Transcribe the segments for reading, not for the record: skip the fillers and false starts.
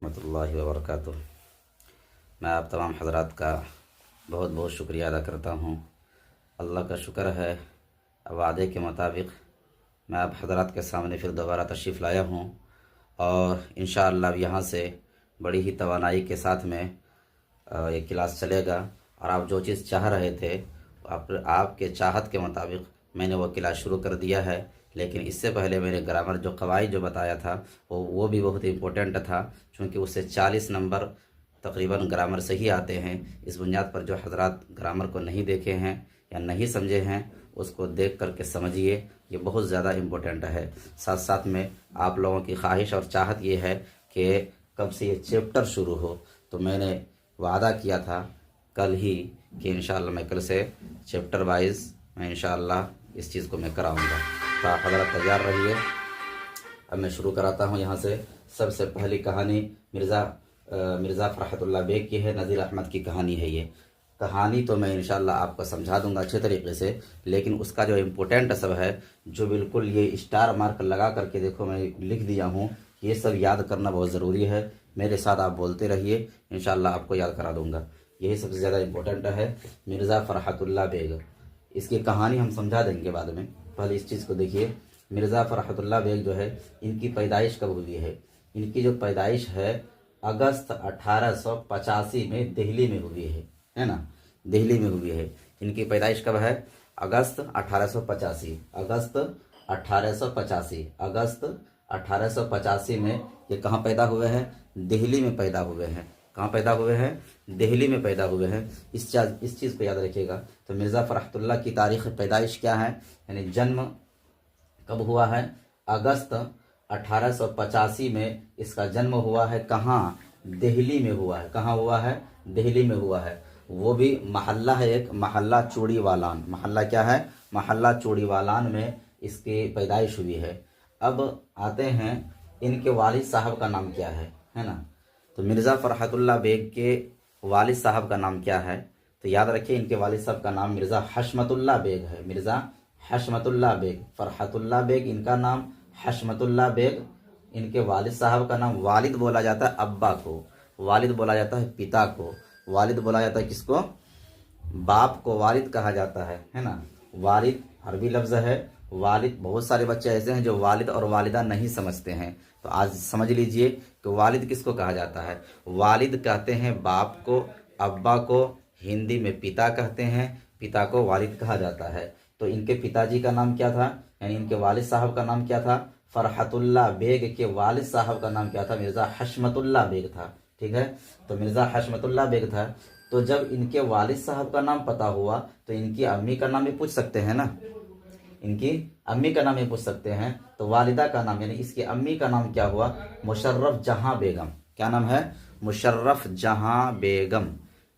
रहमतुल्लाहि व बरकातुहू। मैं आप तमाम हज़रात का बहुत बहुत शुक्रिया अदा करता हूँ। अल्लाह का शुक्र है, वादे के मुताबिक मैं आप हज़रात के सामने फिर दोबारा तशरीफ़ लाया हूँ और इंशाअल्लाह यहाँ से बड़ी ही तवानाई के साथ में ये क्लास चलेगा। और आप जो चीज़ चाह रहे थे, आपके चाहत के मुताबिक मैंने वो क्लास शुरू कर दिया है। लेकिन इससे पहले मैंने ग्रामर जो कवायद जो बताया था वो भी बहुत इम्पोर्टेंट था, क्योंकि उससे 40 नंबर तकरीबन ग्रामर से ही आते हैं। इस बुनियाद पर जो हजरात ग्रामर को नहीं देखे हैं या नहीं समझे हैं, उसको देख करके समझिए, ये बहुत ज़्यादा इम्पोर्टेंट है। साथ साथ में आप लोगों की ख्वाहिश और चाहत ये है कि कब से ये चैप्टर शुरू हो, तो मैंने वादा किया था कल ही कि इंशाअल्लाह मैं कल से चैप्टर वाइज मैं इंशाअल्लाह इस चीज़ को मैं कराऊंगा। तो आप हज़रात तैयार रहिए। अब मैं शुरू कराता हूँ यहाँ से। सबसे पहली कहानी मिर्ज़ा फ़रहतुल्लाह बेग की है। नज़ीर अहमद की कहानी है ये। कहानी तो मैं इंशाअल्लाह आपको समझा दूंगा अच्छे तरीके से, लेकिन उसका जो इम्पोर्टेंट सब है, जो बिल्कुल ये स्टार मार्क लगा करके देखो मैं लिख दिया हूँ, ये सब याद करना बहुत ज़रूरी है। मेरे साथ आप बोलते रहिए, इंशाअल्लाह आपको याद करा दूंगा। यही सबसे ज़्यादा इम्पोर्टेंट है, मिर्ज़ा फ़रहतुल्लाह बेग। इसकी कहानी हम समझा देंगे बाद में, पहले इस चीज़ को देखिए। मिर्ज़ा फ़रहतुल्लाह बेग जो है, इनकी पैदाइश कब हुई है? इनकी जो पैदाइश है अगस्त 1885 में दिल्ली में हुई है ना, दिल्ली में हुई है। इनकी पैदाइश कब है? अगस्त 1885। अगस्त 1885 अगस्त 1885 में ये कहाँ पैदा हुए हैं? दिल्ली में पैदा हुए हैं। कहाँ पैदा हुए हैं? दिल्ली में पैदा हुए हैं। इस चीज़ को याद रखिएगा। तो मिर्ज़ा फ़रहतुल्लाह की तारीख़ पैदाइश क्या है, यानी जन्म कब हुआ है? अगस्त 1885 में इसका जन्म हुआ है। कहाँ? दिल्ली में हुआ है। कहाँ हुआ है? दिल्ली में हुआ है। वो भी महल्ला है एक, महल्ला चूड़ीवालान। महल्ला क्या है? महल्ला चूड़ीवालान में इसकी पैदाइश हुई है। अब आते हैं, इनके वालिद साहब का नाम क्या है ना। तो मिर्ज़ा फ़रहतुल्लाह बेग के वालिद साहब का नाम क्या है? तो याद रखिए, इनके वालिद साहब का नाम मिर्ज़ा हशमतुल्लाह बेग है। मिर्ज़ा हशमतुल्लाह बेग। फ़रहतुल्लाह बेग इनका नाम, हशमतुल्लाह बेग इनके वालिद साहब का नाम। वालिद बोला जाता है अब्बा को, वालिद बोला जाता है पिता को, वालिद बोला जाता है किसको? बाप को वालिद कहा जाता है ना। वालिद अरबी लफ्ज़ है। वालिद, बहुत सारे बच्चे ऐसे हैं जो वालिद और वालिदा नहीं समझते हैं, तो आज समझ लीजिए कि वालिद किसको कहा जाता है। वालिद कहते हैं बाप को, अब्बा को हिंदी में पिता कहते हैं, पिता को वालिद कहा जाता है। तो इनके पिताजी का नाम क्या था, यानी इनके वालिद साहब का नाम क्या था? फ़रहतुल्लाह बेग के वालिद साहब का नाम क्या था? मिर्ज़ा हशमतुल्लाह बेग था। ठीक है, तो मिर्ज़ा हशमतुल्लाह बेग था। तो जब इनके वालिद साहब का नाम पता हुआ, तो इनकी अम्मी का नाम भी पूछ सकते हैं ना, इनकी अम्मी का नाम ही पूछ सकते हैं। तो वालिदा का नाम, यानी इसकी अम्मी का नाम क्या हुआ? मुशर्रफ जहां बेगम। क्या नाम है? मुशर्रफ जहां बेगम।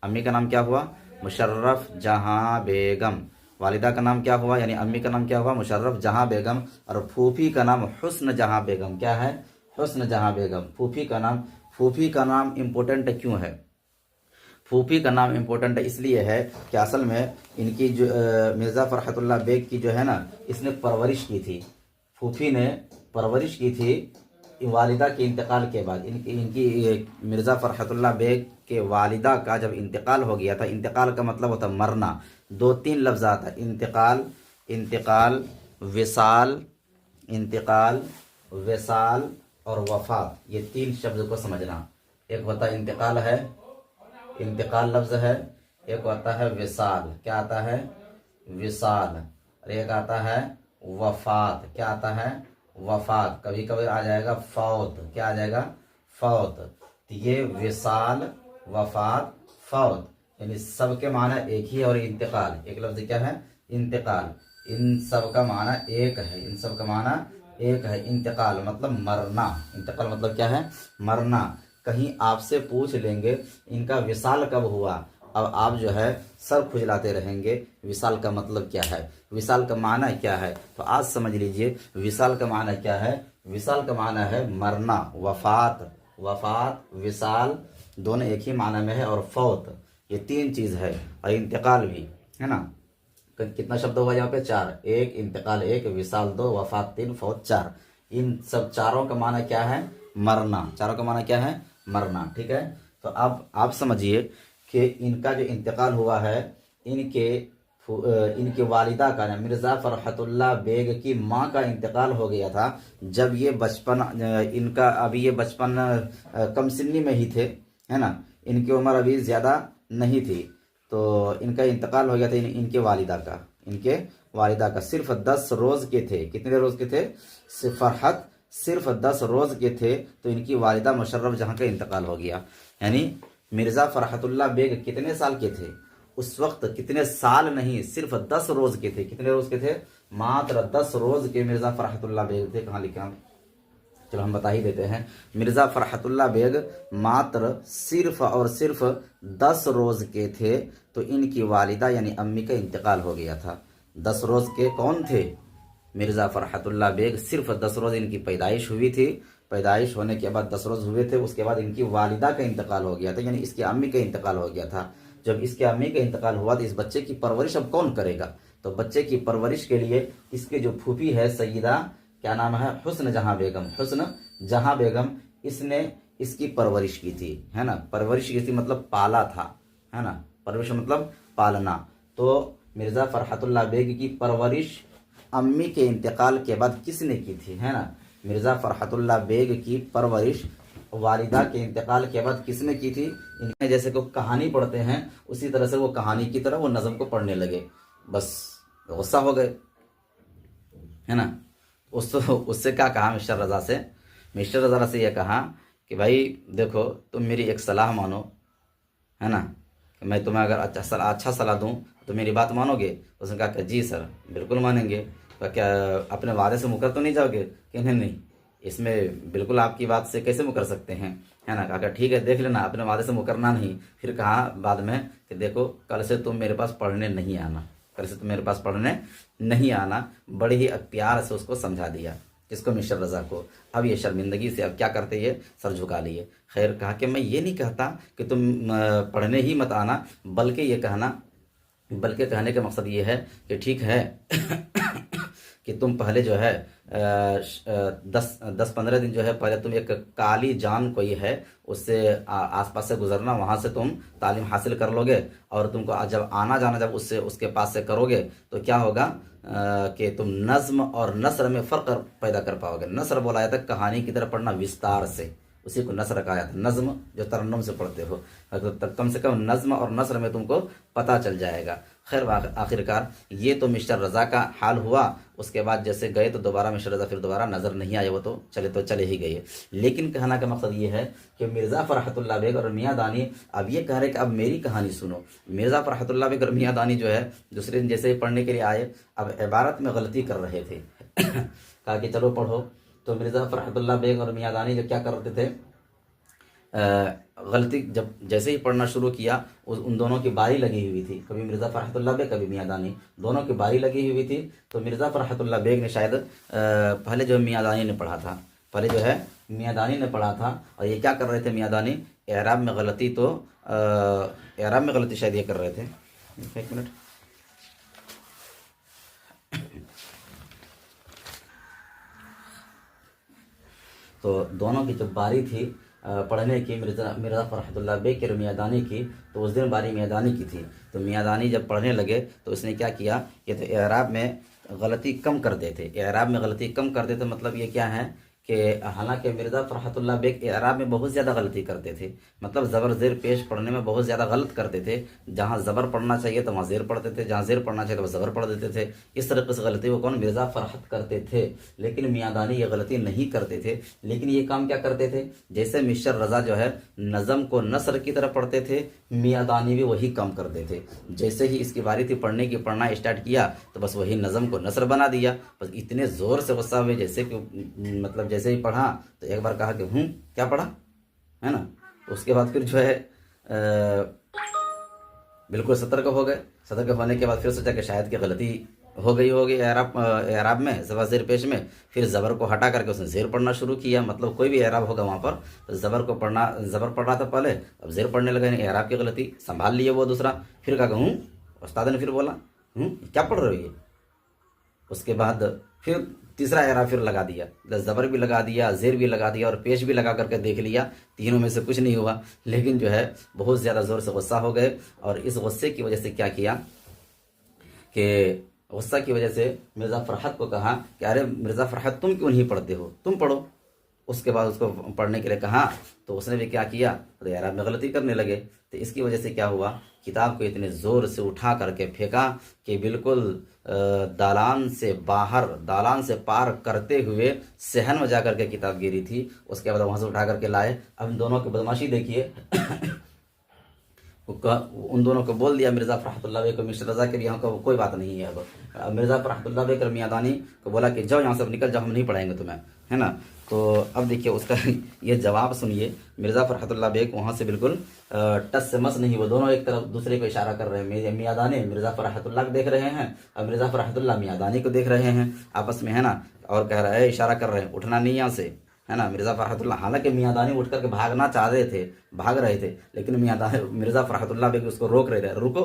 अम्मी का नाम क्या हुआ? मुशर्रफ जहां बेगम। वालिदा का नाम क्या हुआ, यानी अम्मी का नाम क्या हुआ? मुशर्रफ जहां बेगम। और फूफी का नाम हुस्न जहां बेगम। क्या है? हुस्न जहां बेगम, फूफी का नाम। फूफी का नाम इम्पोर्टेंट क्यों है? फूफी का नाम इम्पोर्टेंट इसलिए है कि असल में इनकी जो मिर्ज़ा फ़रहतुल्लाह बेग की जो है ना, इसने परवरिश की थी। फूफी ने परवरिश की थी वालिदा के इंतकाल के बाद। इनकी मिर्ज़ा फ़रहतुल्लाह बेग के वालिदा का जब इंतकाल हो गया था, इंतकाल का मतलब होता मरना। 2-3 लफ्ज़ आता है, इंतकाल, इंतकाल, विसाल, इंतकाल, विसाल और वफ़ात। ये 3 शब्द को समझना। एक होता है इंतकाल है, इंतकाल लफ्ज़ है। एक आता है विसाल। क्या आता है? विसाल। और एक आता है वफात। क्या आता है? वफात। कभी कभी आ जाएगा फौत। क्या आ जाएगा? फौत। तो ये विसाल, वफात, फौत, यानी सब के माना एक ही है। और इंतकाल, एक लफ्ज़ क्या है? इंतकाल। इन सब का माना एक है, इन सब का माना एक है। इंतकाल मतलब मरना। इंतकाल मतलब क्या है? मरना। कहीं आपसे पूछ लेंगे इनका विसाल कब हुआ, अब आप जो है सर खुजलाते रहेंगे, विसाल का मतलब क्या है, विसाल का माना क्या है। तो आज समझ लीजिए विसाल का माना क्या है। विसाल का माना है मरना। वफात, वफात, विसाल दोनों एक ही माना में है। और फौत, ये 3 चीज़ है। और इंतकाल भी है ना। कितना शब्द होगा यहाँ पे? 4। एक इंतकाल, एक विसाल, 2 वफात, 3 फौत, 4। इन सब चारों का माना क्या है? मरना। चारों का माना क्या है? मरना, ठीक है। तो अब आप समझिए कि इनका जो इंतकाल हुआ है, इनके इनके वालिदा का ना मिर्ज़ा फ़रहतुल्लाह बेग की माँ का इंतकाल हो गया था जब ये बचपन इनका अभी ये बचपन कम सिन्नी में ही थे, है ना, इनकी उम्र अभी ज़्यादा नहीं थी। तो इनका इंतकाल हो गया था इनके वालिदा का सिर्फ 10 रोज़ के थे। कितने रोज़ के थे? फरहत सिर्फ 10 रोज़ के थे तो इनकी वालिदा मुशर्रफ जहाँ का इंतकाल हो गया। यानी मिर्ज़ा फ़रहतुल्लाह बेग कितने साल के थे उस वक्त? कितने साल नहीं, सिर्फ 10 रोज़ के थे। कितने रोज़ के थे? मात्र 10 रोज़ के मिर्ज़ा फ़रहतुल्लाह बेग थे। कहाँ लिखा? चलो हम बता ही देते हैं। मिर्ज़ा फ़रहतुल्लाह बेग मात्र सिर्फ और सिर्फ 10 रोज़ के थे तो इनकी वालिदा यानी अम्मी का इंतकाल हो गया था। 10 रोज़ के कौन थे? मिर्ज़ा फ़रहतुल्लाह बेग। सिर्फ 10 रोज़ इनकी पैदाइश हुई थी। पैदाइश होने के बाद 10 रोज़ हुए थे, उसके बाद इनकी वालिदा का इंतकाल हो गया था, यानी इसकी अम्मी का इंतकाल हो गया था। जब इसके अम्मी का इंतकाल हुआ तो इस बच्चे की परवरिश अब कौन करेगा? तो बच्चे की परवरिश के लिए इसके जो फूफी है सईदा, क्या नाम है, हुस्न जहां बेगम, हुस्न जहां बेगम, इसने इसकी परवरिश की थी, है ना। परवरिश की थी मतलब पाला था, है ना। परवरिश मतलब पालना। तो मिर्ज़ा फ़रहतुल्लाह बेग की परवरिश अम्मी के इंतकाल के बाद किसने की थी, है ना। मिर्ज़ा फ़रहतुल्लाह बेग की परवरिश वालिदा के इंतकाल के बाद किसने की थी? इन्हें जैसे को कहानी पढ़ते हैं उसी तरह से वो कहानी की तरह वो नज़म को पढ़ने लगे, बस गुस्सा हो गए, है ना। उससे क्या कहा मिस्टर रज़ा से? मिस्टर रज़ा से यह कहा कि भाई देखो तुम मेरी एक सलाह मानो, है ना, कि मैं तुम्हें अगर अच्छा सलाह दूं तो मेरी बात मानोगे? उसने कहा कि जी सर बिल्कुल मानेंगे। तो क्या अपने वादे से मुकर तो नहीं जाओगे? कि नहीं, इसमें बिल्कुल आपकी बात से कैसे मुकर सकते हैं, है ना। कहा ठीक है देख लेना, अपने वादे से मुकरना नहीं। फिर कहा बाद में कि देखो कल से तुम मेरे पास पढ़ने नहीं आना, कल से तुम मेरे पास पढ़ने नहीं आना। बड़े ही प्यार से उसको समझा दिया, किसको? मिस्टर रज़ा को। अब ये शर्मिंदगी से अब क्या करते, ये सर झुका लिए। खैर कहा कि मैं ये नहीं कहता कि तुम पढ़ने ही मत आना, बल्कि कहने का मकसद ये है कि ठीक है कि तुम पहले जो है 10-15 दिन जो है पहले तुम एक काली जान कोई है उससे आसपास से गुजरना, वहाँ से तुम तालीम हासिल कर लोगे और तुमको जब आना जाना जब उसके पास से करोगे तो क्या होगा कि तुम नज़्म और नसर में फ़र्क पैदा कर पाओगे। नसर बोला जाता है कहानी की तरह पढ़ना विस्तार से, उसी को नसर कहा जाता है। नज़्म जो तरन्नुम से पढ़ते हो, तो कम से कम नज़्म और नसर में तुमको पता चल जाएगा। खैर आखिरकार ये तो मिस्टर रज़ा का हाल हुआ। उसके बाद जैसे गए तो दोबारा मिस्टर रज़ा फिर दोबारा नज़र नहीं आए, वो तो चले ही गए। लेकिन कहना का मकसद ये है कि मिर्ज़ा फ़रहतुल्लाह बेग और मियाँ दानी अब ये कह रहे कि अब मेरी कहानी सुनो। मिर्ज़ा फ़रहतुल्लाह बेग और मियाँ दानी जो है दूसरे दिन जैसे ही पढ़ने के लिए आए, अब इबारत में गलती कर रहे थे कहा कि चलो पढ़ो। तो मिर्ज़ा फ़रहतुल्लाह बेग और मियाँ दानी जो क्या करते थे, गलती जब जैसे ही पढ़ना शुरू किया उन दोनों की बारी लगी हुई थी, कभी मिर्ज़ा फ़रहतुल्लाह बेग कभी मियाँ दानी, दोनों की बारी लगी हुई थी। तो मिर्ज़ा फ़रहतुल्लाह बेग ने शायद पहले जो मियाँ दानी ने पढ़ा था, पहले जो है मियाँ दानी ने पढ़ा था। और ये क्या कर रहे थे मियाँ दानी? एराब में गलती, तो एराब में गलती शायद ये कर रहे थे। एक मिनट, तो दोनों की जब बारी थी पढ़ने की, मिर्ज़ा फ़रहतुल्लाह बेग के मियाँ दानी की, तो उस दिन बारी मियाँ दानी की थी। तो मियाँ दानी जब पढ़ने लगे तो उसने क्या किया, ये तो एराब में गलती कम कर देते। एराब में गलती कम कर देते मतलब ये क्या है कि हालांकि मिर्ज़ा फ़रहतुल्लाह बेग एराब में बहुत ज़्यादा गलती करते थे, मतलब ज़बर ज़ेर पेश पढ़ने में बहुत ज़्यादा गलत करते थे। जहाँ ज़बर पढ़ना चाहिए तो वहाँ ज़ेर पढ़ते थे, जहाँ ज़ेर पढ़ना चाहिए तो वहाँ ज़बर पढ़ देते थे। इस तरीके से गलती वो कौन? मिर्ज़ा फ़रहत करते थे। लेकिन मियाँ दानी ये गलती नहीं करते थे। लेकिन ये काम क्या करते थे, जैसे मिस्टर रज़ा जो है नज़म को नसर की तरह पढ़ते थे, मियाँ दानी भी वही काम करते थे। जैसे ही इसकी बारी थी पढ़ने की, पढ़ना स्टार्ट किया तो बस वही नज़म को नसर बना दिया। बस इतने ज़ोर से गुस्सा हुए जैसे कि मतलब जैसे ही पढ़ा तो एक बार कहा कि क्या पढ़ा, है ना। उसके बाद फिर जो है बिल्कुल सतर्क हो गए। सतर्क होने के बाद फिर सोचा कि शायद की गलती हो गई होगी एराब में ज़बर ज़ेर पेश में। फिर ज़बर को हटा करके उसने ज़ेर पढ़ना शुरू किया, मतलब कोई भी एराब होगा वहाँ पर तो ज़बर पढ़ रहा था पहले, अब ज़ेर पढ़ने लगा, एराब की गलती संभाल लिए वो दूसरा। फिर कहा उस्ताद ने फिर बोला क्या पढ़ रहे हो ये? उसके बाद फिर तीसरा एरा फिर लगा दिया, ज़बर भी लगा दिया, ज़ेर भी लगा दिया और पेश भी लगा करके देख लिया, तीनों में से कुछ नहीं हुआ। लेकिन जो है बहुत ज़्यादा ज़ोर से गुस्सा हो गए और इस गुस्से की वजह से क्या किया कि गुस्सा की वजह से मिर्ज़ा फ़रहत को कहा कि अरे मिर्ज़ा फ़रहत तुम क्यों नहीं पढ़ते हो, तुम पढ़ो। उसके बाद उसको पढ़ने के लिए कहा तो उसने भी क्या किया, तो यार में गलती करने लगे। तो इसकी वजह से क्या हुआ, किताब को इतने ज़ोर से उठा करके फेंका कि बिल्कुल दालान से बाहर, दालान से पार करते हुए सहन में जा करके किताब गिरी थी। उसके बाद वहाँ से उठा करके लाए। अब इन दोनों की बदमाशी देखिए। उन दोनों को बोल दिया मिर्ज़ा फ़रहतुल्लाह बेग को, मिस्टर रज़ा के यहाँ को कोई बात नहीं है। अब मिर्ज़ा फ़रहतुल्लाह बेग मियादानी को बोला कि जाओ यहाँ से निकल जाओ, हम नहीं पढ़ाएंगे तुम्हें, है ना। तो अब देखिए उसका ये जवाब सुनिए। मिर्ज़ा फ़रहतुल्लाह बेग वहाँ से बिल्कुल टस से मस नहीं, वो दोनों एक तरफ दूसरे को इशारा कर रहे हैं। मियादानी मिर्ज़ा फ़रहतुल्लाह को देख रहे हैं और मिर्ज़ा फ़रहतुल्लाह मियादानी को देख रहे हैं आपस में, है ना। और कह रहे हैं, इशारा कर रहे हैं उठना नहीं यहाँ से, है ना। मिर्ज़ा फ़रहतुल्लाह, हालांकि मियादानी उठ करके भागना चाह रहे थे, भाग रहे थे, लेकिन मिर्ज़ा फ़रहतुल्लाह बेग उसको रोक रहे थे, रुको,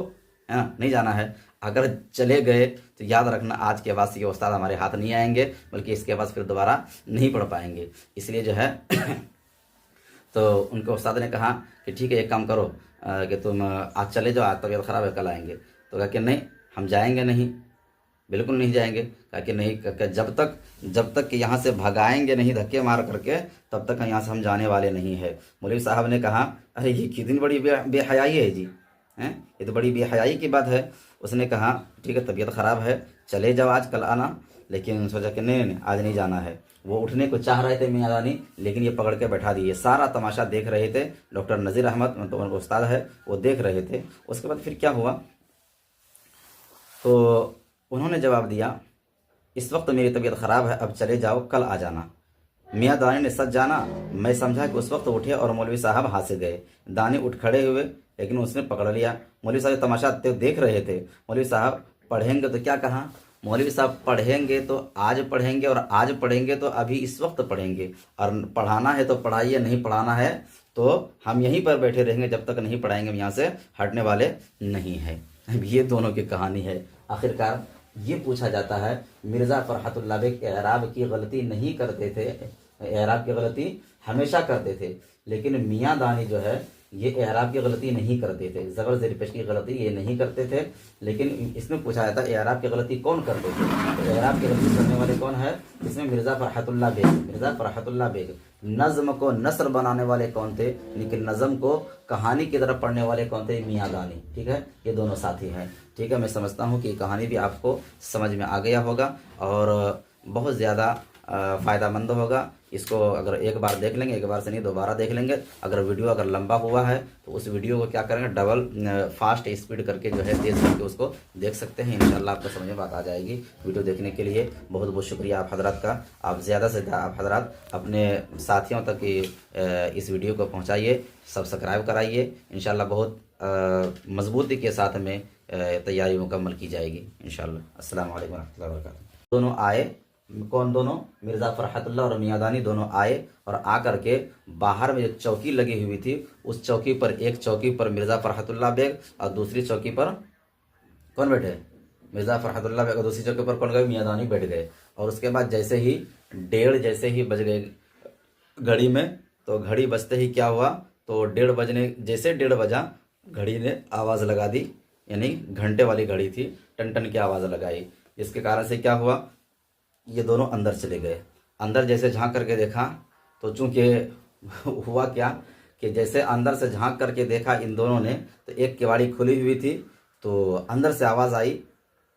है ना, नहीं जाना है। अगर चले गए तो याद रखना आज के बाद से ये उस्ताद हमारे हाथ नहीं आएंगे, बल्कि इसके बाद फिर दोबारा नहीं पढ़ पाएंगे। इसलिए जो है तो उनके उस्ताद ने कहा कि ठीक है एक काम करो कि तुम आज चले जाओ, आज तबीयत ख़राब है, कल आएंगे। तो कहा कि नहीं हम जाएंगे नहीं, बिल्कुल नहीं जाएंगे। कहा कि नहीं, जब तक कि यहाँ से भगाएंगे नहीं धक्के मार करके, तब तक यहाँ से हम जाने वाले नहीं है। मौलवी साहब ने कहा अरे ये कितनी बड़ी बेहयाई है जी, हैं, ये तो बड़ी बेहयाई की बात है। उसने कहा ठीक है तबीयत ख़राब है, चले जाओ आज कल आना। लेकिन सोचा कि नहीं आज नहीं जाना है। वो उठने को चाह रहे थे मियादानी, लेकिन ये पकड़ के बैठा दिए। सारा तमाशा देख रहे थे डॉक्टर नज़ीर अहमद, मतलब उनका उस्ताद है, वो देख रहे थे। उसके बाद फिर क्या हुआ, तो उन्होंने जवाब दिया इस वक्त मेरी तबीयत ख़राब है, अब चले जाओ कल आ जाना। मियाँ दानी ने सच जाना। मैं समझा कि उस वक्त उठे और मौलवी साहब हाथ से गए। दानी उठ खड़े हुए, लेकिन उसने पकड़ लिया। मौलवी साहब तमाशा देख रहे थे। मौलवी साहब पढ़ेंगे तो क्या कहा, मौलवी साहब पढ़ेंगे तो आज पढ़ेंगे, और आज पढ़ेंगे तो अभी इस वक्त पढ़ेंगे, और पढ़ाना है तो पढ़ाइए, नहीं पढ़ाना है तो हम यहीं पर बैठे रहेंगे, जब तक नहीं पढ़ाएंगे हम यहाँ से हटने वाले नहीं है। ये दोनों की कहानी है। आखिरकार ये पूछा जाता है मिर्ज़ा फ़रहतुल्लाह बेग एराब की गलती नहीं करते थे, एराब की गलती हमेशा करते थे, लेकिन मियाँ दानी जो है ये एराब की गलती नहीं करते थे, ज़बर ज़ेर पेश की गलती ये नहीं करते थे। लेकिन इसमें पूछा जाता है एराब की गलती कौन करते थे, तो एराब की गलती करने वाले कौन है, इसमें मिर्ज़ा फ़रहतुल्लाह बेग, मिर्ज़ा फ़रहतुल्लाह बेग। नज़्म को नसर बनाने वाले कौन थे, लेकिन नज़म को कहानी की तरफ पढ़ने वाले कौन थे, मियाँ दानी। ठीक है, ये दोनों साथी हैं। ठीक है, मैं समझता हूँ कि कहानी भी आपको समझ में आ गया होगा और बहुत ज़्यादा फ़ायदामंद होगा। इसको अगर एक बार देख लेंगे, एक बार से नहीं दोबारा देख लेंगे। अगर वीडियो अगर लंबा हुआ है तो उस वीडियो को क्या करेंगे, डबल फास्ट स्पीड करके जो है तेज़ करके उसको देख सकते हैं। इंशाल्लाह आपको समझ में बात आ जाएगी। वीडियो देखने के लिए बहुत बहुत शुक्रिया आप हजरात का। आप ज़्यादा से ज़्यादा आप हजरात अपने साथियों तक इस वीडियो को पहुँचाइए, सब्सक्राइब कराइए। इंशाल्लाह बहुत मजबूती के साथ में तैयारी मुकम्मल की जाएगी इंशाल्लाह। अस्सलाम वालेकुम रहमतुल्लाहि व बरकातुहू। दोनों आए, कौन दोनों, मिर्ज़ा फ़रहतुल्लाह और मियाँ दानी दोनों आए और आ करके बाहर में जो चौकी लगी हुई थी उस चौकी पर, एक चौकी पर मिर्ज़ा फ़रहतुल्लाह बेग और दूसरी चौकी पर कौन बैठे, मिर्ज़ा फ़रहतुल्लाह बेग, और दूसरी चौकी पर कौन गए, मियाँ दानी बैठ गए। और उसके बाद जैसे ही 1:30 बज गए घड़ी में, तो घड़ी बजते ही क्या हुआ, तो 1:30 बजने, जैसे 1:30 बजा घड़ी ने आवाज़ लगा दी, यानी घंटे वाली घड़ी थी, टन टन की आवाज़ लगाई। इसके कारण से क्या हुआ, ये दोनों अंदर चले गए। अंदर जैसे झांक करके देखा तो चूंकि हुआ क्या कि जैसे अंदर से झांक करके देखा इन दोनों ने, तो एक केवाड़ी खुली हुई थी, तो अंदर से आवाज़ आई।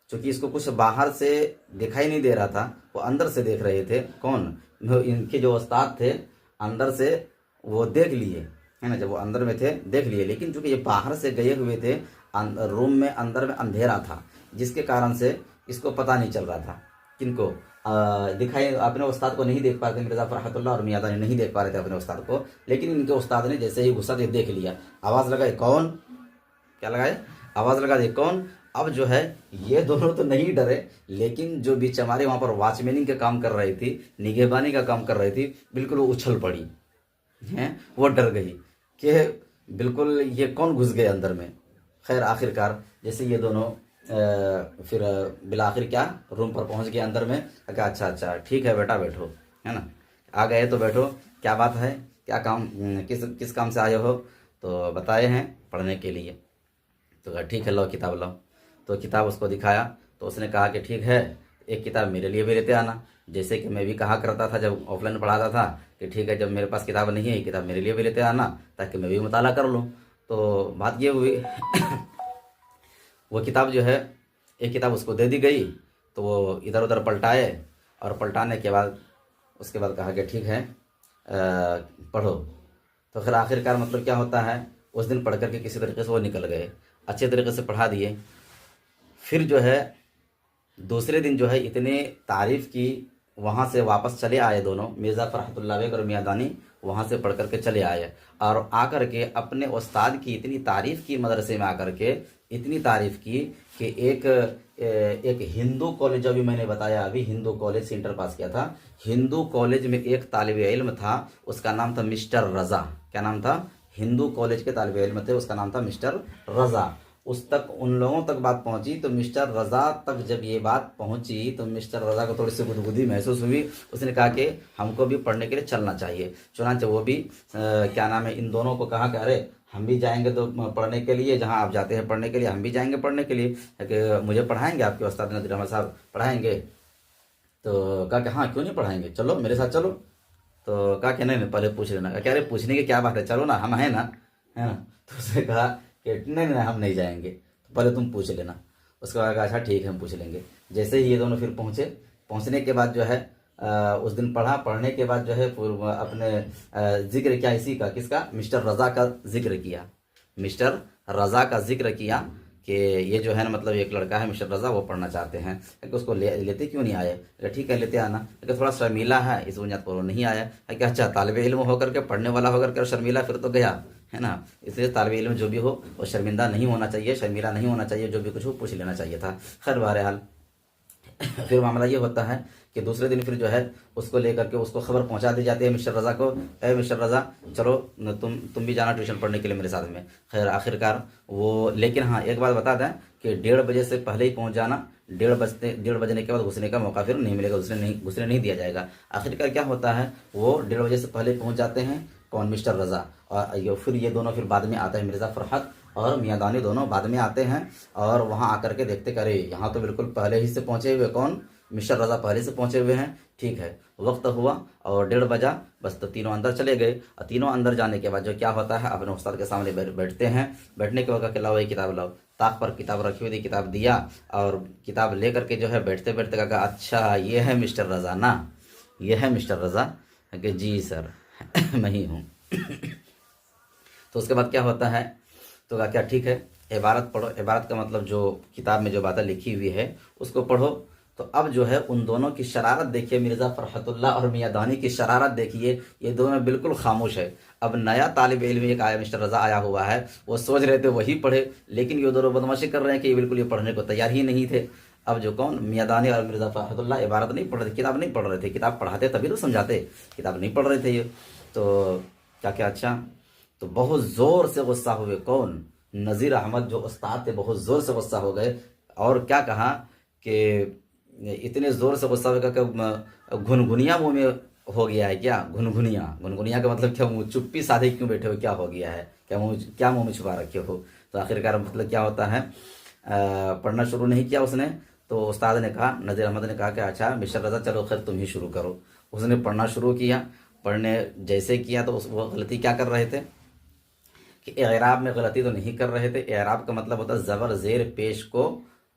चूँकि इसको कुछ बाहर से दिखाई नहीं दे रहा था, वो अंदर से देख रहे थे। कौन, इनके जो उस्ताद थे अंदर से वो देख लिए, है ना, जब वो अंदर में थे देख लिए। लेकिन चूँकि ये बाहर से गए हुए थे, रूम में अंदर में अंधेरा था, जिसके कारण से इसको पता नहीं चल रहा था। किनको दिखाई, अपने उस्ताद को नहीं देख पा रहे थे, मिर्ज़ा फ़रहतुल्लाह और मियाँ दानी नहीं देख पा रहे थे अपने उस्ताद को। लेकिन इनके उस्ताद ने जैसे ही गुस्सा से देख लिया, आवाज़ लगाई, कौन, क्या लगाए, आवाज़ लगा दी, कौन। अब जो है ये दोनों तो नहीं डरे, लेकिन जो बीच हमारे वहाँ पर वॉचमैनिंग का काम कर रही थी, निगहबानी का काम कर रही थी, बिल्कुल वो उछल पड़ी हैं, वो डर गई कि बिल्कुल ये कौन घुस गए अंदर में। खैर आखिरकार जैसे ये दोनों फिर बिलाखिर क्या रूम पर पहुंच गए अंदर में। कहा अच्छा अच्छा ठीक है बेटा बैठो, है ना। आ गए तो बैठो, क्या बात है, क्या काम, किस किस काम से आए हो। तो बताए हैं पढ़ने के लिए। तो कहा ठीक है लो किताब लाओ। तो किताब उसको दिखाया तो उसने कहा कि ठीक है, एक किताब मेरे लिए भी लेते आना। जैसे कि मैं भी कहा करता था जब ऑफलाइन पढ़ाता था कि ठीक है, जब मेरे पास किताब नहीं है, ये किताब मेरे लिए भी लेते आना ताकि मैं भी मुताला कर लूँ। तो बात ये हुई वो किताब जो है, एक किताब उसको दे दी गई। तो वो इधर उधर पलटाए, और पलटाने के बाद उसके बाद कहा कि ठीक है पढ़ो। तो फिर आखिरकार मतलब क्या होता है, उस दिन पढ़ करके किसी तरीके से वो निकल गए, अच्छे तरीके से पढ़ा दिए। फिर जो है दूसरे दिन जो है इतने तारीफ़ की, वहाँ से वापस चले आए दोनों, मिर्ज़ा फ़रहतुल्लाह बेग और मियाँ दानी वहाँ से पढ़ करके चले आए। और आकर के अपने उस्ताद की इतनी तारीफ़ की, मदरसे में आकर के इतनी तारीफ़ की कि एक हिंदू कॉलेज, अभी मैंने बताया अभी हिंदू कॉलेज से इंटर पास किया था, हिंदू कॉलेज में एक तालिबे इल्म था, उसका नाम था मिस्टर रज़ा। क्या नाम था, हिंदू कॉलेज के तालिबे इल्म थे, उसका नाम था मिस्टर रज़ा। उस तक उन लोगों तक बात पहुंची, तो मिस्टर रज़ा तक जब ये बात पहुंची तो मिस्टर रज़ा को थोड़ी सी गुदगुदी महसूस हुई। उसने कहा कि हमको भी पढ़ने के लिए चलना चाहिए। चुनांचे वो भी क्या नाम है, इन दोनों को कहा कि अरे हम भी जाएंगे तो पढ़ने के लिए, जहां आप जाते हैं पढ़ने के लिए हम भी जाएंगे पढ़ने के लिए, कि मुझे पढ़ाएंगे, आपके उस्ताद नदीर अहमद साहब पढ़ाएंगे। तो कहा कि हाँ क्यों नहीं पढ़ाएंगे, चलो मेरे साथ चलो। तो कहा कि नहीं नहीं पहले पूछ लेना। कह रहे पूछने की क्या बात है, चलो ना, हम हैं ना, है ना। तो उसने कहा कि नहीं नहीं हम नहीं जाएंगे, तो पहले तुम पूछ लेना। उसके बाद कहा अच्छा ठीक है हम पूछ लेंगे। जैसे ही ये दोनों फिर पहुँचे, पहुँचने के बाद जो है उस दिन पढ़ा, पढ़ने के बाद जो है फिर अपने जिक्र किया इसी का, किसका, मिस्टर रज़ा का जिक्र किया। मिस्टर रज़ा का जिक्र किया कि ये जो है ना, मतलब एक लड़का है मिस्टर रज़ा, वो पढ़ना चाहते हैं, कि उसको लेते क्यों नहीं आए। ठीक है लेते आना, लेकिन थोड़ा शर्मीला है इस बुनियाद पर वो नहीं आया। कि अच्छा तालिबे इल्म होकर के, पढ़ने वाला होकर के शर्मीला, फिर तो गया, है ना। इसलिए तालिबे इल्म जो भी हो वो शर्मिंदा नहीं होना चाहिए, शर्मीला नहीं होना चाहिए, जो भी कुछ हो पूछ लेना चाहिए था। खैर बहरहाल फिर मामला ये होता है कि दूसरे दिन फिर जो है उसको लेकर के उसको खबर पहुंचा दी जाती है मिस्टर रज़ा को, ए मिस्टर रज़ा चलो तुम भी जाना ट्यूशन पढ़ने के लिए मेरे साथ में। खैर आखिरकार वो, लेकिन हाँ एक बात बता दें कि 1:30 बजे से पहले ही पहुंच जाना, 1:30 बजने के बाद घुसने का मौका फिर नहीं मिलेगा, घुसने नहीं दिया जाएगा। आखिरकार क्या होता है, वो 1:30 बजे से पहले पहुँच जाते हैं, कौन, मिस्टर रज़ा। और फिर ये दोनों फिर बाद में आते हैं, मिर्ज़ा फ़रहत और मियाँ दानी दोनों बाद में आते हैं। और वहाँ आकर के देखते करे यहाँ तो बिल्कुल पहले ही से पहुँचे हुए, कौन, मिस्टर रज़ा पहले से पहुँचे हुए हैं। ठीक है, वक्त हुआ और 1:30 बजा, बस तो तीनों अंदर चले गए। और तीनों अंदर जाने के बाद जो क्या होता है, अपने उस्ताद के सामने बैठते हैं। बैठने के वक्त लाओ ये किताब लाओ, ताक पर किताब रखी हुई थी, किताब दिया और किताब ले करके जो है बैठते बैठते कहा अच्छा ये है मिस्टर रज़ा ना, ये है मिस्टर रज़ा। कि जी सर मैं ही हूँ। तो उसके बाद क्या होता है, तो कहा क्या ठीक है इबारत पढ़ो। इबारत का मतलब जो किताब में जो बातें लिखी हुई है उसको पढ़ो। तो अब जो है उन दोनों की शरारत देखिए, मिर्ज़ा फ़रहतुल्लाह और मियाँ दानी की शरारत देखिए, ये दोनों बिल्कुल खामोश है। अब नया तालिब इल्म एक आया, मिस्टर रज़ा आया हुआ है, वो सोच रहे थे वही पढ़े, लेकिन ये दोनों बदमाशी कर रहे हैं कि ये बिल्कुल ये पढ़ने को तैयार ही नहीं थे। अब जो कौन, मियाँ दानी और मिर्ज़ा फ़रहतुल्लाह इबारत नहीं पढ़ रहे थे, किताब नहीं पढ़ रहे थे, किताब पढ़ाते तभी तो समझाते, किताब नहीं पढ़ रहे थे ये। तो क्या क्या अच्छा, तो बहुत ज़ोर से गुस्सा हुए, कौन, नज़ीर अहमद जो उस्ताद थे, बहुत ज़ोर से गुस्सा हो गए। और क्या कहा कि इतने ज़ोर से गुस्सा होगा कि घुनघुनिया मुँह में हो गया है क्या, घुनघुनिया, घुनघुनिया का मतलब क्या, मुँह चुप्पी साधे क्यों बैठे हो, क्या हो गया है, क्या मुँह में छुपा रखे हो। तो आखिरकार मतलब क्या होता है, पढ़ना शुरू नहीं किया उसने। तो उस्ताद ने कहा, नज़ीर अहमद ने कहा कि अच्छा मिस्टर रज़ा चलो खैर तुम ही शुरू करो। उसने पढ़ना शुरू किया। पढ़ने जैसे किया तो वो गलती क्या कर रहे थे कि एराब में गलती तो नहीं कर रहे थे। एराब का मतलब होता है ज़बर ज़ेर पेश को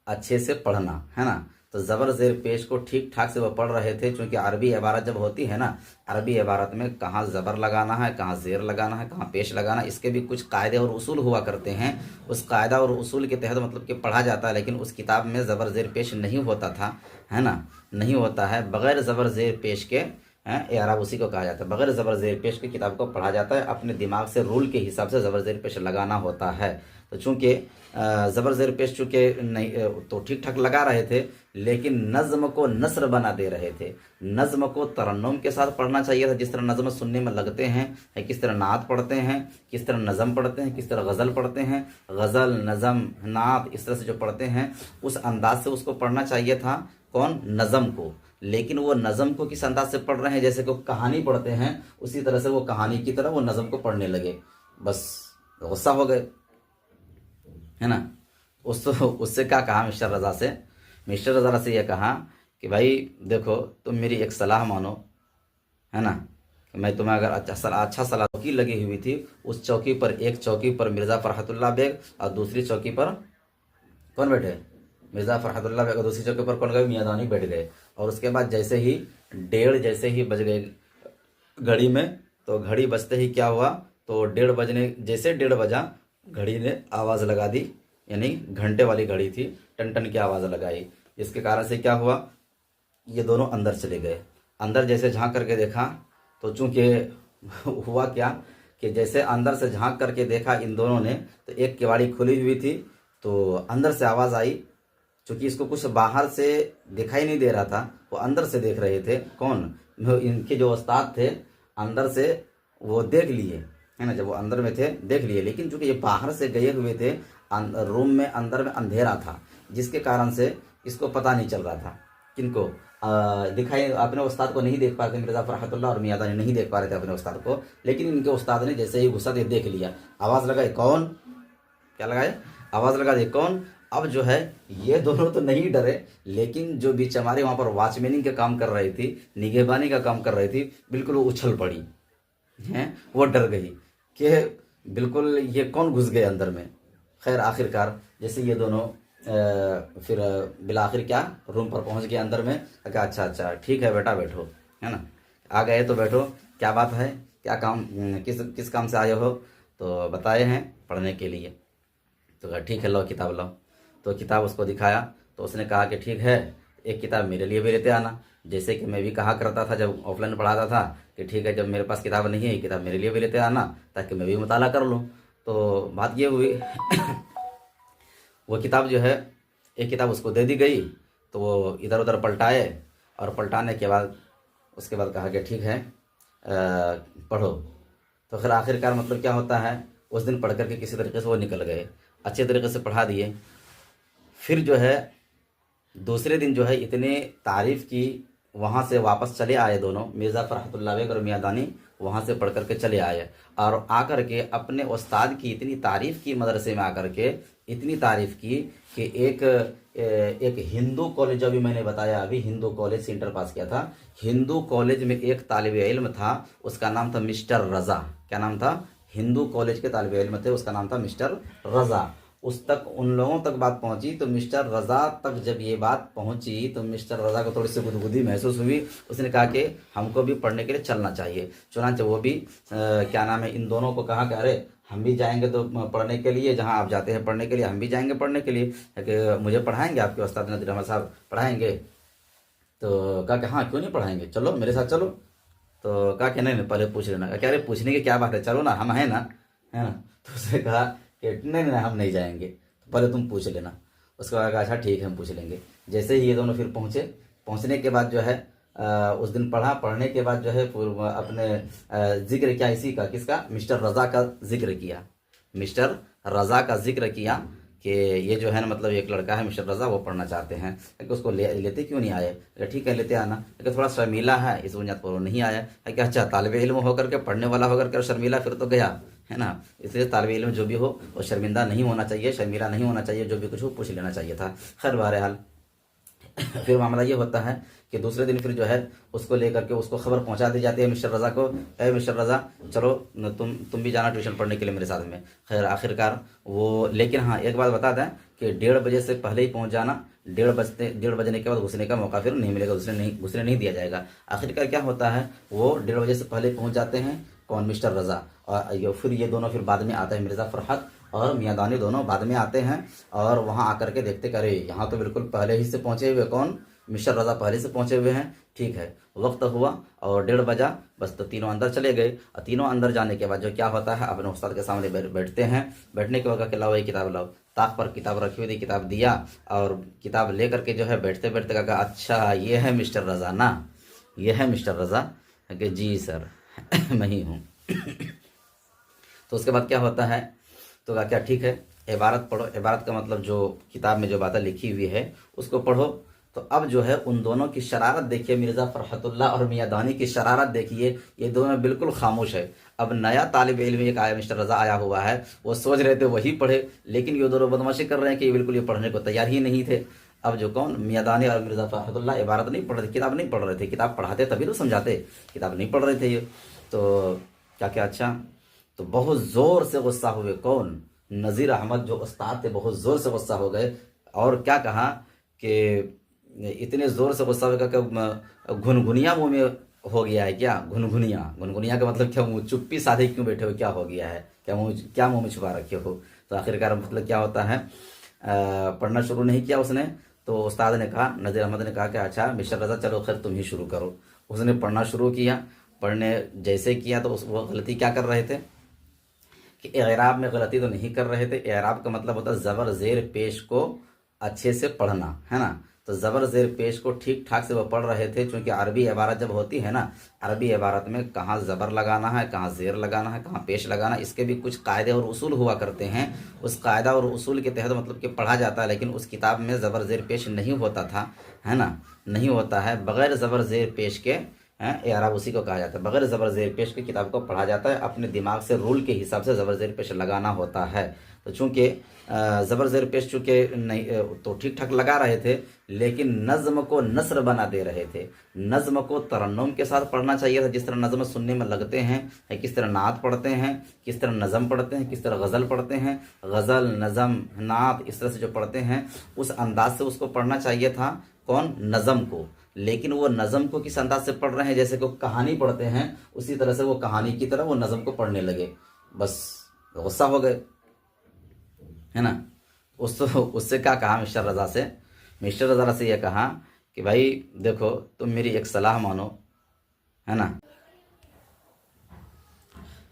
अच्छे से पढ़ना, है ना। तो ज़बर ज़ेर पेश को ठीक ठाक से वो पढ़ रहे थे, क्योंकि अरबी इबारत जब होती है ना, अरबी इबारत में कहाँ ज़बर लगाना है, कहाँ ज़ेर लगाना है, कहाँ पेश लगाना, इसके भी कुछ कायदे और उसूल हुआ करते हैं। उस कायदा और उसूल के तहत मतलब कि पढ़ा जाता है, लेकिन उस किताब में ज़बर ज़ेर पेश नहीं होता था, है ना, नहीं होता है। बग़ैर ज़बर ज़ेर पेश के हैं, एराब उसी को कहा जाता है। बग़ैर ज़बर ज़ेर पेश की किताब को पढ़ा जाता है, अपने दिमाग से रूल के हिसाब से ज़बर ज़ेर पेश लगाना होता है। तो चूंकि ज़बर ज़ेर पेश चूँकि नहीं तो ठीक ठाक लगा रहे थे, लेकिन नज़्म को नस्र बना दे रहे थे। नज़्म को तरन्नुम के साथ पढ़ना चाहिए था, जिस तरह नज़्म सुनने में लगते हैं, किस तरह नात पढ़ते हैं, किस तरह नज़म पढ़ते हैं, किस तरह गज़ल पढ़ते हैं, गज़ल नज़म नात इस तरह से जो पढ़ते हैं उस अंदाज से उसको पढ़ना चाहिए था। कौन? नज़म को। लेकिन वो नज़म को किस अंदाज से पढ़ रहे हैं, जैसे को कहानी पढ़ते हैं उसी तरह से वो कहानी की तरह वो नज़म को पढ़ने लगे। बस गुस्सा हो गए, है ना। उससे क्या कहा मिस्टर रज़ा से? मिस्टर रज़ा से ये कहा कि भाई देखो तुम मेरी एक सलाह मानो, है ना। मैं तुम्हें अगर अच्छा सलाह चौकी लगी हुई थी, उस चौकी पर एक चौकी पर मिर्ज़ा फ़रहतुल्लाह बेग और दूसरी चौकी पर कौन बैठे? मिर्ज़ा फ़रहतुल्लाह बेग। और दूसरी चौकी पर कौन गए? मियाँदानी बैठ गए। और उसके बाद जैसे ही 1:30 जैसे ही बज गए घड़ी में, तो घड़ी बजते ही क्या हुआ, तो 1:30 बजने जैसे 1:30 बजा, घड़ी ने आवाज़ लगा दी, यानी घंटे वाली घड़ी थी, टन टन की आवाज़ लगाई। जिसके कारण से क्या हुआ, ये दोनों अंदर चले गए। अंदर जैसे झांक करके देखा तो चूंकि हुआ क्या कि जैसे अंदर से झांक करके देखा इन दोनों ने, तो एक केवाड़ी खुली हुई थी, तो अंदर से आवाज़ आई। चूंकि इसको कुछ बाहर से दिखाई नहीं दे रहा था, वो अंदर से देख रहे थे। कौन? इनके जो उस्ताद थे, अंदर से वो देख लिए, है ना। जब वो अंदर में थे देख लिए, लेकिन चूंकि ये बाहर से गए हुए थे, रूम में अंदर में अंधेरा था, जिसके कारण से इसको पता नहीं चल रहा था। किनको? दिखाई अपने उस्ताद को नहीं देख पा रहे थे, मिर्ज़ा फ़रहतुल्लाह और मियाँदानी नहीं देख पा रहे थे अपने उस्ताद को। लेकिन इनके उस्ताद ने जैसे ही गुस्सा दे देख लिया, आवाज़ लगाई। कौन? क्या लगाए? आवाज़ लगा दी। कौन? अब जो है ये दोनों तो नहीं डरे, लेकिन जो बीच हमारे वहाँ पर वॉचमैनिंग का काम कर रही थी, निगहबानी का काम कर रही थी, बिल्कुल वो उछल पड़ी हैं। वो डर गई कि बिल्कुल ये कौन घुस गए अंदर में। खैर आखिरकार जैसे ये दोनों फिर बिलाखिर क्या रूम पर पहुंच गए अंदर में। कहा अच्छा ठीक है बेटा बैठो, है ना। आ गए तो बैठो, क्या बात है, क्या काम, किस काम से आए हो? तो बताए हैं पढ़ने के लिए। तो कहा ठीक है लो किताब लाओ। तो किताब उसको दिखाया, तो उसने कहा कि ठीक है, एक किताब मेरे लिए भी लेते आना। जैसे कि मैं भी कहा करता था जब ऑफलाइन पढ़ाता था कि ठीक है, जब मेरे पास किताब नहीं है, ये किताब मेरे लिए भी लेते आना, ताकि मैं भी मुताला कर लूँ। तो बात ये हुई वो किताब जो है, एक किताब उसको दे दी गई, तो वो इधर उधर पलटाए, और पलटाने के बाद उसके बाद कहा कि ठीक है पढ़ो। तो फिर आखिरकार मतलब क्या होता है, उस दिन पढ़ करके किसी तरीके से वो निकल गए, अच्छे तरीके से पढ़ा दिए। फिर जो है दूसरे दिन जो है इतने तारीफ़ की, वहाँ से वापस चले आए दोनों, मिर्ज़ा फ़रहतुल्लाह बेग और मियाँदानी वहाँ से पढ़ करके चले आए। और आकर के अपने उस्ताद की इतनी तारीफ़ की, मदरसे में आकर के इतनी तारीफ़ की कि एक हिंदू कॉलेज, अभी मैंने बताया अभी हिंदू कॉलेज से इंटर पास किया था, हिंदू कॉलेज में एक तालिब इल्म था, उसका नाम था मिस्टर रज़ा। क्या नाम था? हिंदू कॉलेज के तालिब इल्म थे, उसका नाम था मिस्टर रज़ा। उस तक उन लोगों तक बात पहुंची, तो मिस्टर रज़ा तक जब ये बात पहुंची तो मिस्टर रज़ा को थोड़ी सी गुदगुदी महसूस हुई। उसने कहा कि हमको भी पढ़ने के लिए चलना चाहिए। चुनांचे वो भी क्या नाम है, इन दोनों को कहा कि अरे हम भी जाएंगे तो पढ़ने के लिए, जहां आप जाते हैं पढ़ने के लिए हम भी जाएंगे पढ़ने के लिए, कि मुझे पढ़ाएंगे, आपके उस्ताद नज़ीर अहमद साहब पढ़ाएंगे। तो कहा कि हाँ क्यों नहीं पढ़ाएंगे, चलो मेरे साथ चलो। तो कहा कि नहीं पहले पूछ लेना। कहा अरे पूछने की क्या बात है, चलो ना, हम हैं ना, है ना। तो उसने कहा कि नहीं हम नहीं जाएंगे, तो पहले तुम पूछ लेना। उसके बाद कहा अच्छा ठीक है हम पूछ लेंगे। जैसे ही ये दोनों फिर पहुँचे, पहुँचने के बाद जो है उस दिन पढ़ने के बाद जो है अपने जिक्र किया इसी का, किसका? मिस्टर रज़ा का जिक्र किया। मिस्टर रज़ा का जिक्र किया कि ये जो है ना, मतलब एक लड़का है मिस्टर रज़ा, वो पढ़ना चाहते हैं, कि उसको लेते क्यों नहीं आए? ठीक है लेते आना, लेकिन थोड़ा शर्मीला है, इस बुनियाद पर वो नहीं आया। है कि अच्छा तालिब इल्म होकर के, पढ़ने वाला होकर के शर्मीला, फिर तो गया, है ना। इसलिए तालिब इल्म जो भी हो वो शर्मिंदा नहीं होना चाहिए, शर्मीला नहीं होना चाहिए, जो भी कुछ हो पूछ लेना चाहिए था। खैर बहरहाल फिर मामला ये होता है कि दूसरे दिन फिर जो है उसको लेकर के उसको खबर पहुंचा दी जाती है मिस्टर रज़ा को, ए मिस्टर रज़ा चलो तुम भी जाना ट्यूशन पढ़ने के लिए मेरे साथ में। खैर आखिरकार वो, लेकिन हाँ एक बात बता दें कि 1:30 बजे से पहले ही पहुंच जाना। 1:30 बजने के बाद घुसने का मौका फिर नहीं मिलेगा, घुसने नहीं दिया जाएगा। आखिरकार क्या होता है, वो 1:30 बजे से पहले पहुँच जाते हैं। कौन? मिस्टर रज़ा। और फिर ये दोनों फिर बाद में आते हैं, मिर्ज़ा फ़रहत और मियाँदानी दोनों बाद में आते हैं। और वहाँ आकर के देखते करे यहाँ तो बिल्कुल पहले ही से पहुँचे हुए, कौन? मिस्टर रज़ा पहले से पहुँचे हुए हैं, ठीक है, वक्त हुआ और 1:30 बजा, बस तो तीनों अंदर चले गए। और तीनों अंदर जाने के बाद जो क्या होता है, अपने उस्ताद के सामने बैठते हैं। बैठने के बाद लाओ ये किताब लाओ, ताक पर किताब रखी हुई थी, किताब दिया और किताब ले करके जो है बैठते बैठते कहा अच्छा ये है मिस्टर रज़ा ना, ये है मिस्टर रज़ा, कि जी सर मैं ही हूँ। तो उसके बाद क्या होता है, तो कहा क्या ठीक है, इबारत पढ़ो। इबारत का मतलब जो किताब में जो बातें लिखी हुई है उसको पढ़ो। तो अब जो है उन दोनों की शरारत देखिए, मिर्ज़ा फ़रहतुल्लाह और मियां दानी की शरारत देखिए, ये दोनों बिल्कुल खामोश है। अब नया तालिब इल्म एक आया, मिस्टर रज़ा आया हुआ है, वो सोच रहे थे वही पढ़े, लेकिन ये दोनों बदमाशी कर रहे हैं कि ये बिल्कुल ये पढ़ने को तैयार ही नहीं थे। अब जो कौन, मियां दानी और मिर्ज़ा फ़रहतुल्लाह इबारत नहीं पढ़ रहे थे, किताब नहीं पढ़ रहे थे, किताब पढ़ाते तभी तो समझाते, किताब नहीं पढ़ रहे थे ये। तो क्या क्या अच्छा, तो बहुत ज़ोर से गुस्सा हुए कौन, नज़ीर अहमद जो उस्ताद थे, बहुत ज़ोर से गुस्सा हो गए। और क्या कहा कि इतने ज़ोर से गुस्सा हो गया कि घुनघुनिया मुँह में हो गया है क्या, घुनघुनिया, घुनघुनिया का मतलब क्या, मुँह चुप्पी साधे क्यों बैठे हो, क्या हो गया है, क्या मुँह में छुपा रखे हो। तो आखिरकार मतलब क्या होता है, पढ़ना शुरू नहीं किया उसने। तो उस्ताद ने कहा, नज़ीर अहमद ने कहा कि अच्छा मिस्टर रज़ा चलो खैर तुम ही शुरू करो। उसने पढ़ना शुरू किया। पढ़ने जैसे किया तो वो गलती क्या कर रहे थे कि एराब में गलती तो नहीं कर रहे थे। एराब का मतलब होता है ज़बर ज़ेर पेश को अच्छे से पढ़ना, है ना। तो ज़बर ज़ेर पेश को ठीक ठाक से वो पढ़ रहे थे, क्योंकि अरबी इबारत जब होती है ना, अरबी इबारत में कहाँ ज़बर लगाना है, कहाँ ज़ेर लगाना है, कहाँ पेश लगाना है, इसके भी कुछ कायदे और उसूल हुआ करते हैं। उस कायदा और उसूल के तहत मतलब कि पढ़ा जाता है, लेकिन उस किताब में ज़बर ज़ेर पेश नहीं होता था, है ना, नहीं होता है। बग़ैर ज़बर ज़ेर पेश के एराब उसी को कहा जाता है। बगैर ज़बर ज़ेर पेश की किताब को पढ़ा जाता है, अपने दिमाग से रूल के हिसाब से ज़बर ज़ेर पेश लगाना होता है। तो चूँकि ज़बर ज़ेर पेश चूँकि नहीं तो ठीक ठाक लगा रहे थे, लेकिन नज़्म को नस्र बना दे रहे थे। नज़्म को तरन्नुम के साथ पढ़ना चाहिए था, जिस तरह नज़्म सुनने में लगते हैं, किस तरह नात पढ़ते हैं, किस तरह नज़म पढ़ते हैं, किस तरह गज़ल पढ़ते हैं, गज़ल नज़म नात इस तरह से जो पढ़ते हैं, उस अंदाज से उसको पढ़ना चाहिए था। कौन, नज़म को। लेकिन वो नज़म को किस अंदाज से पढ़ रहे हैं, जैसे को कहानी पढ़ते हैं, उसी तरह से वो कहानी की तरह वो नज़म को पढ़ने लगे। बस गुस्सा हो गए, है ना। उससे क्या कहा मिस्टर रज़ा से, मिस्टर रज़ा से ये कहा कि भाई देखो तुम मेरी एक सलाह मानो, है ना।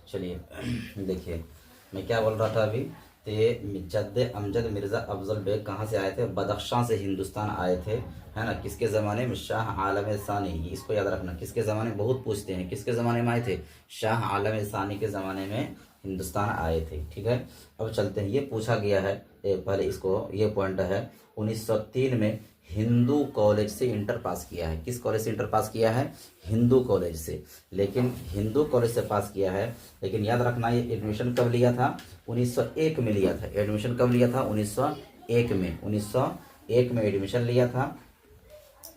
चलिए देखिए मैं क्या बोल रहा था अभी। तो ये जद्द अमजद मिर्ज़ा अफजल बेग कहाँ से आए थे, बदख्शां से हिंदुस्तान आए थे, है ना। किसके ज़माने में, शाह आलम सानी, इसको याद रखना, किसके ज़माने में, बहुत पूछते हैं किसके ज़माने में आए थे, शाह आलम सानी के ज़माने में हिंदुस्तान आए थे, ठीक है। अब चलते हैं, ये पूछा गया है पहले इसको, ये पॉइंट है 1903 में हिंदू कॉलेज से इंटर पास किया है। किस कॉलेज से इंटर पास किया है, हिंदू कॉलेज से। लेकिन हिंदू कॉलेज से पास किया है, लेकिन याद रखना ये एडमिशन कब लिया था, 1901 में लिया था। एडमिशन कब लिया था, 1901 में, 1901 में एडमिशन लिया था।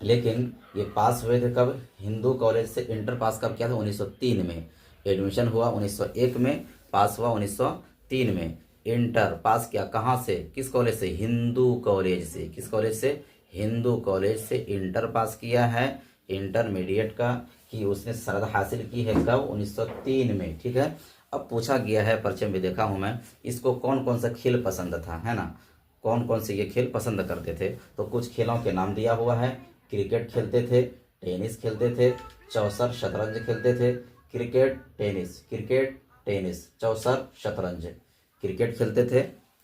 लेकिन ये पास हुए थे कब, हिंदू कॉलेज से इंटर पास कब किया था, 1903 में। एडमिशन हुआ 1901 में, पास हुआ 1903 में। इंटर पास किया कहाँ से, किस कॉलेज से, हिंदू कॉलेज से। किस कॉलेज से, हिंदू कॉलेज से इंटर पास किया है। इंटरमीडिएट का कि उसने सरद हासिल की है कब, 1903 में, ठीक है। अब पूछा गया है, परिचय में देखा हूँ मैं, इसको कौन कौन सा खेल पसंद था, है ना, कौन कौन से ये खेल पसंद करते थे। तो कुछ खेलों के नाम दिया हुआ है, क्रिकेट खेलते थे, टेनिस खेलते थे, चौसर शतरंज खेलते थे। क्रिकेट टेनिस, क्रिकेट टेनिस, चौसर शतरंज। क्रिकेट खेलते थे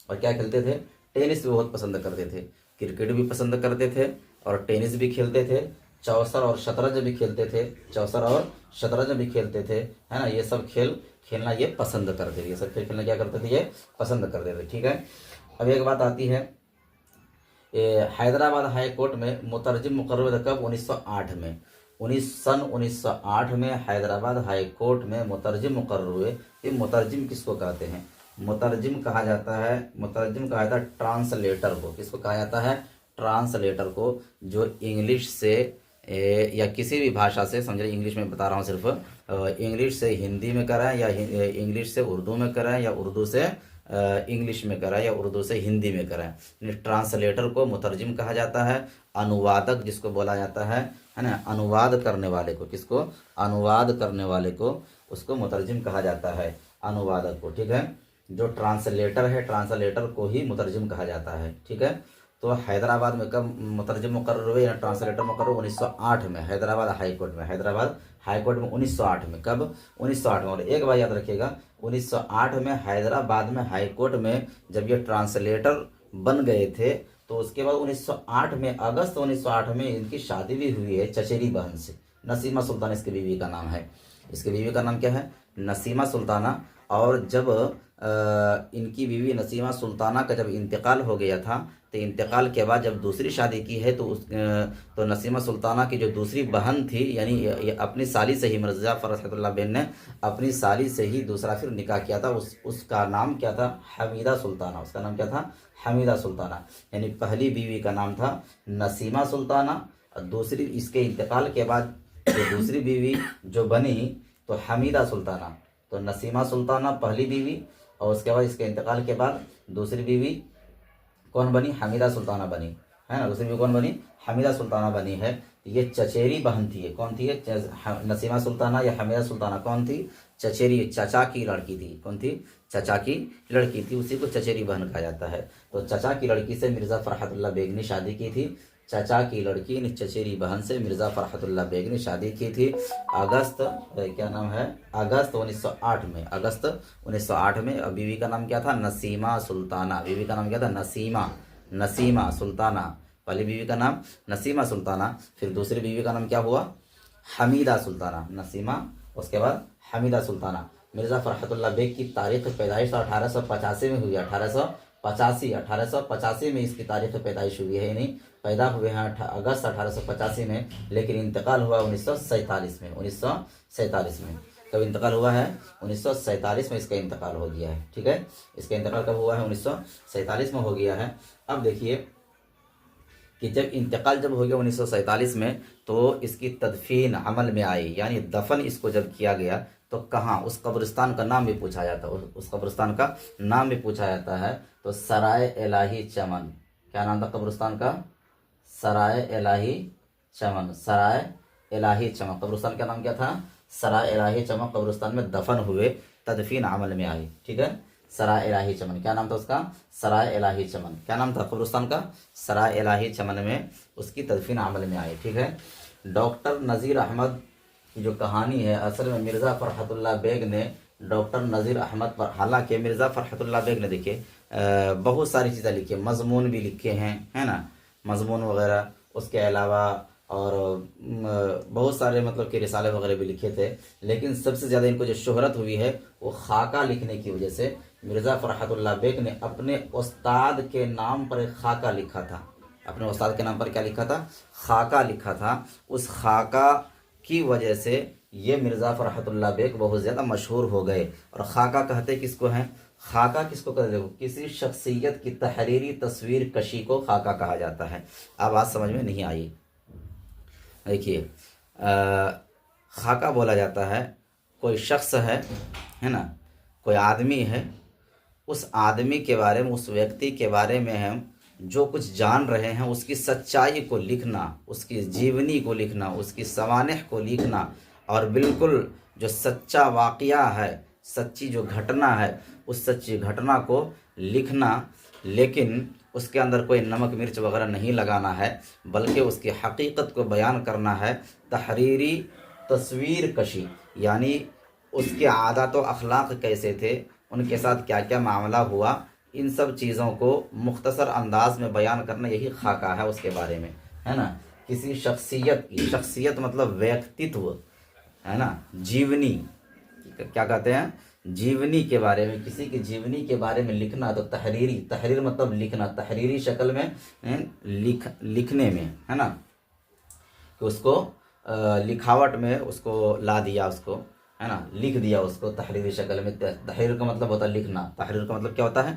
और क्या खेलते थे, टेनिस भी बहुत पसंद करते थे। क्रिकेट भी पसंद करते थे और टेनिस भी खेलते थे, चौसर और शतरंज भी खेलते थे, चौसर और शतरंज भी खेलते थे, है ना। ये सब खेल खेलना ये पसंद करते थे, ये सब खेल खेलना क्या करते थे, ये पसंद करते थे, ठीक है। अब एक बात आती है, हैदराबाद हाई कोर्ट में मुतरजिम मुकर्रर कब, 1908 में। 1908 में हैदराबाद हाई कोर्ट में मुतरजिम मुकर्रर हुए। ये मुतरजिम किसको कहते हैं, मुतरजिम कहा जाता है, मुतरजिम कहा जाता है ट्रांसलेटर को। किसको कहा जाता है, ट्रांसलेटर को, जो इंग्लिश से या किसी भी भाषा से, समझ रहे इंग्लिश में बता रहा हूँ सिर्फ, इंग्लिश से हिंदी में कराएं या इंग्लिश से उर्दू में कराएं या उर्दू से इंग्लिश में कराएं या उर्दू से हिंदी में कराएं। ट्रांसलेटर को मुतरजिम कहा जाता है। अनुवादक जिसको बोला जाता है ना, अनुवाद करने वाले को, किसको, अनुवाद करने वाले को, उसको मुतरजिम कहा जाता है, अनुवादक को, ठीक है। जो ट्रांसलेटर है, ट्रांसलेटर को ही मुतरजिम कहा जाता है, ठीक है। तो हैदराबाद में कब मुतरजम मुकर्रर हुए या ट्रांसलेटर मुकर्रर? 1908 में हैदराबाद हाई कोर्ट में। हैदराबाद हाई कोर्ट में 1908 में। कब? 1908 में। और एक बात याद रखिएगा, 1908 में हैदराबाद में हाई कोर्ट में जब ये ट्रांसलेटर बन गए थे तो उसके बाद 1908 में, अगस्त 1908 में इनकी शादी भी हुई है चचेरी बहन से। नसीमा सुल्ताना इसकी बीवी का नाम है। इसकी बीवी का नाम क्या है? नसीमा सुल्ताना। और जब इनकी बीवी नसीमा सुल्ताना का जब इंतकाल हो गया था तो इंतकाल के बाद जब दूसरी शादी की है तो नसीमा सुल्ताना की जो दूसरी बहन थी, यानी अपनी साली से ही, मिर्ज़ा फ़रहतुल्लाह बेन ने अपनी साली से ही दूसरा फिर निकाह किया था। उसका नाम क्या था? हमीदा सुल्ताना। उसका नाम क्या था? हमीदा सुल्ताना। यानी पहली बीवी का नाम था नसीमा सुल्ताना और दूसरी, इसके इंतकाल के बाद जो दूसरी बीवी जो बनी तो हमीदा सुल्ताना। तो नसीमा सुल्ताना पहली बीवी और उसके बाद इसके इंतकाल के बाद दूसरी बीवी कौन बनी? हमीदा सुल्ताना बनी, है ना। दूसरी बीवी कौन बनी? हमीदा सुल्ताना बनी है। ये चचेरी बहन थी। कौन थी? नसीमा सुल्ताना या हमीदा सुल्ताना कौन थी? चचेरी, चचा की लड़की थी। कौन थी? चचा की लड़की थी। उसी को चचेरी बहन कहा जाता है। तो चचा की लड़की से मिर्ज़ा फ़रहतुल्लाह बेग ने शादी की थी। चचा की लड़की ने चचेरी बहन से मिर्ज़ा फ़रहतुल्लाह बेग ने शादी की थी अगस्त, क्या नाम है? अगस्त 1908 में। अगस्त 1908 में। और बीवी का नाम क्या था? नसीमा सुल्ताना। बीवी का नाम क्या था? नसीमा सुल्ताना। पहली बीवी का नाम नसीमा सुल्ताना, फिर दूसरी बीवी का नाम क्या हुआ? हमीदा सुल्ताना। नसीमा, उसके बाद हमीदा सुल्ताना। मिर्ज़ा फ़रहतुल्लाह बेग की तारीख़ पैदाइश 1885 में हुई। 1885 में इसकी तारीख़ पैदाइश हुई है, यानी पैदा हुए हैं अगस्त 1885 में, लेकिन इंतकाल हुआ 1947 में। 1947 में कब इंतकाल हुआ है? 1947 में इसका इंतकाल हो गया है। ठीक है, इसका इंतकाल कब हुआ है? 1947 में हो गया है। अब देखिए कि जब इंतकाल जब हो गया 1947 में तो इसकी तदफीन अमल में आई, यानी दफन इसको जब किया गया तो कहाँ? उस कब्रिस्तान का नाम भी पूछा जाता है। उस कब्रिस्तान का नाम भी पूछा जाता है। तो सराय इलाही चमन। क्या नाम था कब्रिस्तान का? सराय इलाही चमन। सराय इलाही चमन कब्रिस्तान का नाम क्या था? सराय इलाही चमन कब्रिस्तान में दफन हुए, तदफीन अमल में आई। ठीक है, सराय इलाही चमन। क्या नाम था उसका? सराय इलाही चमन। क्या नाम था कब्रिस्तान का? सराय इलाही चमन में उसकी तदफीन अमल में आई। ठीक है। डॉक्टर नज़ीर अहमद की जो कहानी है, असल में मिर्ज़ा फ़रहतुल्लाह बेग ने डॉक्टर नज़ीर अहमद पर, हालांकि मिर्ज़ा फ़रहतुल्लाह बेग ने देखिए बहुत सारी चीज़ें लिखी है, मज़मून भी लिखे हैं, है ना, मज़मून वगैरह। उसके अलावा और बहुत सारे मतलब कि रिसाले वगैरह भी लिखे थे, लेकिन सबसे ज़्यादा इनको जो शोहरत हुई है वो खाका लिखने की वजह से। मिर्ज़ा फ़रहतुल्लाह बेग ने अपने उस्ताद के नाम पर एक खाका लिखा था। अपने उस्ताद के नाम पर क्या लिखा था? खाका लिखा था। उस खाका की वजह से ये मिर्ज़ा फ़रहतुल्लाह बेग बहुत ज़्यादा मशहूर हो गए। और खाका कहते किसको हैं? खाका किसको कहते हो? किसी शख्सियत की तहरीरी तस्वीर कशी को खाका कहा जाता है। अब बात समझ में नहीं आई। देखिए, खाका बोला जाता है कोई शख्स है ना, कोई आदमी है, उस आदमी के बारे में, उस व्यक्ति के बारे में हम जो कुछ जान रहे हैं उसकी सच्चाई को लिखना, उसकी जीवनी को लिखना, उसकी सवानह को लिखना, और बिल्कुल जो सच्चा वाक़या है, सच्ची जो घटना है, उस सच्ची घटना को लिखना, लेकिन उसके अंदर कोई नमक मिर्च वगैरह नहीं लगाना है, बल्कि उसकी हकीकत को बयान करना है। तहरीरी तस्वीर कशी, यानी उसके आदत व अखलाक कैसे थे, उनके साथ क्या क्या मामला हुआ, इन सब चीज़ों को मुख्तसर अंदाज में बयान करना, यही खाका है उसके बारे में, है ना। किसी शख्सियत की, शख्सियत मतलब व्यक्तित्व, है ना, जीवनी, क्या कहते हैं, जीवनी के बारे में, किसी की जीवनी के बारे में लिखना। तो तहरीरी, तहरीर मतलब लिखना, तहरीरी शक्ल में लिखने में, है ना, कि उसको लिखावट में उसको ला दिया, उसको, है ना, लिख दिया उसको तहरीरी शक्ल में। तहरीर का मतलब होता है लिखना। तहरीर का मतलब क्या होता है?